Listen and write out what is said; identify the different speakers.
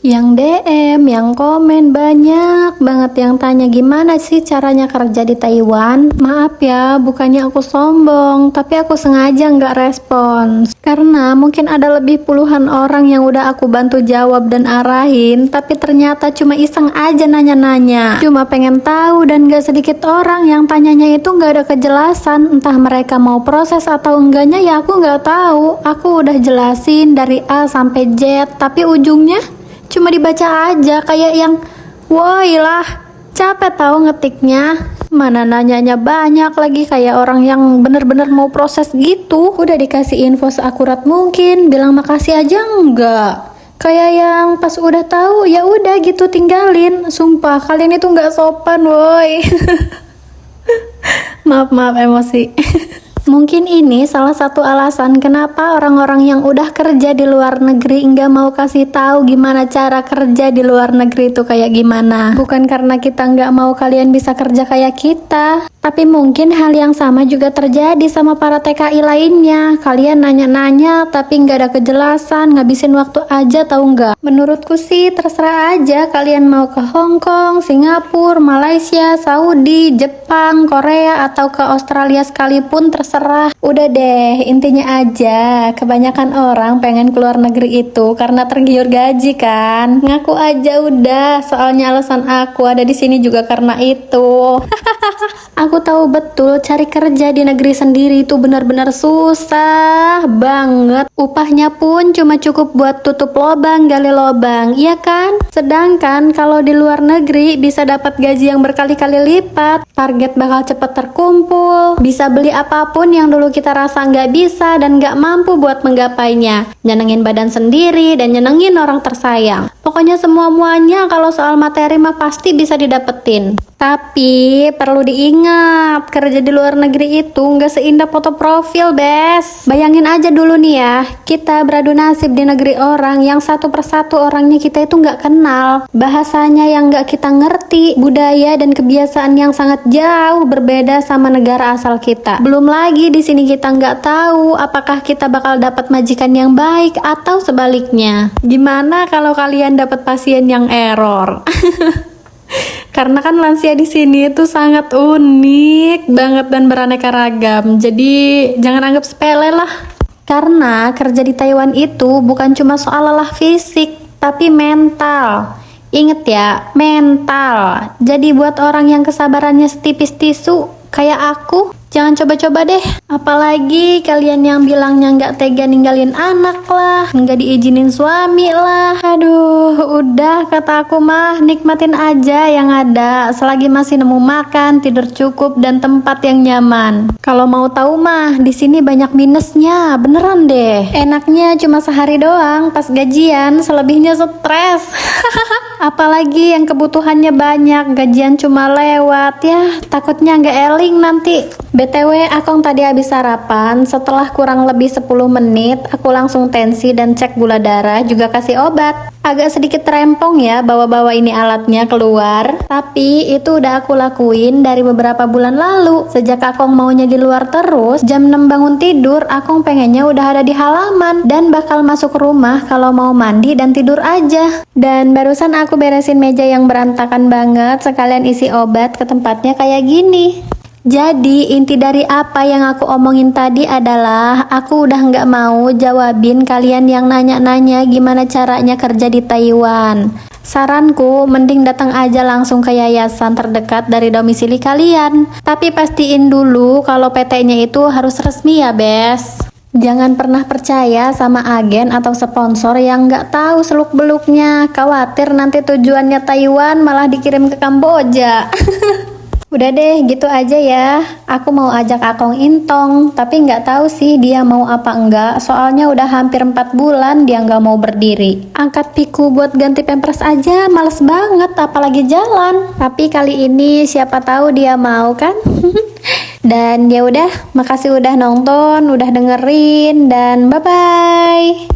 Speaker 1: Yang DM, yang komen banyak banget yang tanya gimana sih caranya kerja di Taiwan. Maaf ya, bukannya aku sombong, tapi aku sengaja nggak respons. Karena mungkin ada lebih puluhan orang yang udah aku bantu jawab dan arahin, tapi ternyata cuma iseng aja nanya-nanya. Cuma pengen tahu dan gak sedikit orang yang tanyanya itu nggak ada kejelasan. Entah mereka mau proses atau enggaknya ya aku nggak tahu. Aku udah jelasin dari A sampai Z, tapi ujungnya cuma dibaca aja kayak yang woi lah, capek tahu ngetiknya. Mana nanyanya banyak lagi kayak orang yang bener-bener mau proses gitu. Udah dikasih info seakurat mungkin, bilang makasih aja enggak. Kayak yang pas udah tahu ya udah gitu tinggalin. Sumpah kalian itu nggak sopan woi. Maaf emosi. Mungkin ini salah satu alasan kenapa orang-orang yang udah kerja di luar negeri nggak mau kasih tahu gimana cara kerja di luar negeri itu kayak gimana. Bukan karena kita nggak mau kalian bisa kerja kayak kita, tapi mungkin hal yang sama juga terjadi sama para TKI lainnya. Kalian nanya-nanya tapi nggak ada kejelasan, ngabisin waktu aja tahu nggak? Menurutku sih terserah aja kalian mau ke Hong Kong, Singapura, Malaysia, Saudi, Jepang, Korea, atau ke Australia sekalipun terserah. Udah deh, intinya aja kebanyakan orang pengen keluar negeri itu karena tergiur gaji kan. Ngaku aja udah, soalnya alasan aku ada di sini juga karena itu. Aku tahu betul cari kerja di negeri sendiri itu benar-benar susah banget. Upahnya pun cuma cukup buat tutup lobang gali lobang, iya kan? Sedangkan kalau di luar negeri bisa dapat gaji yang berkali-kali lipat, target bakal cepet terkumpul, bisa beli apapun yang dulu kita rasa nggak bisa dan nggak mampu buat menggapainya, nyenengin badan sendiri dan nyenengin orang tersayang. Pokoknya semua-muanya kalau soal materi mah pasti bisa didapetin. Tapi perlu diingat, kerja di luar negeri itu nggak seindah foto profil, bes. Bayangin aja dulu nih ya, kita beradu nasib di negeri orang yang satu persatu orangnya kita itu nggak kenal, bahasanya yang nggak kita ngerti, budaya dan kebiasaan yang sangat jauh berbeda sama negara asal kita. Belum lagi di sini kita nggak tahu apakah kita bakal dapat majikan yang baik atau sebaliknya. Gimana kalau kalian dapat pasien yang error? Karena kan lansia di sini itu sangat unik banget dan beraneka ragam. Jadi jangan anggap sepele lah. Karena kerja di Taiwan itu bukan cuma soal lelah fisik, tapi mental. Ingat ya, mental. Jadi buat orang yang kesabarannya setipis tisu kayak aku, jangan coba-coba deh. Apalagi kalian yang bilangnya nggak tega ninggalin anak lah, nggak diizinin suami lah. Aduh, udah kata aku mah nikmatin aja yang ada. Selagi masih nemu makan, tidur cukup, dan tempat yang nyaman. Kalau mau tahu mah, di sini banyak minusnya, beneran deh. Enaknya cuma sehari doang, pas gajian, selebihnya stres. Apalagi yang kebutuhannya banyak, gajian cuma lewat, ya takutnya nggak eling nanti. BTW, Akong tadi habis sarapan, setelah kurang lebih 10 menit, aku langsung tensi dan cek gula darah, juga kasih obat. Agak sedikit rempong ya bawa-bawa ini alatnya keluar, tapi itu udah aku lakuin dari beberapa bulan lalu. Sejak Akong maunya di luar terus, jam 6 bangun tidur, Akong pengennya udah ada di halaman, dan bakal masuk rumah kalau mau mandi dan tidur aja. Dan barusan aku beresin meja yang berantakan banget, sekalian isi obat ke tempatnya kayak gini. Jadi inti dari apa yang aku omongin tadi adalah aku udah nggak mau jawabin kalian yang nanya-nanya gimana caranya kerja di Taiwan. Saranku mending datang aja langsung ke yayasan terdekat dari domisili kalian. Tapi pastiin dulu kalau PT-nya itu harus resmi ya, bes. Jangan pernah percaya sama agen atau sponsor yang nggak tahu seluk-beluknya. Khawatir nanti tujuannya Taiwan malah dikirim ke Kamboja. Udah deh, gitu aja ya. Aku mau ajak Akong Intong, tapi nggak tahu sih dia mau apa enggak. Soalnya udah hampir 4 bulan dia nggak mau berdiri. Angkat piku buat ganti pampers aja, males banget, apalagi jalan. Tapi kali ini siapa tahu dia mau kan? Dan ya udah, makasih udah nonton, udah dengerin, dan bye-bye.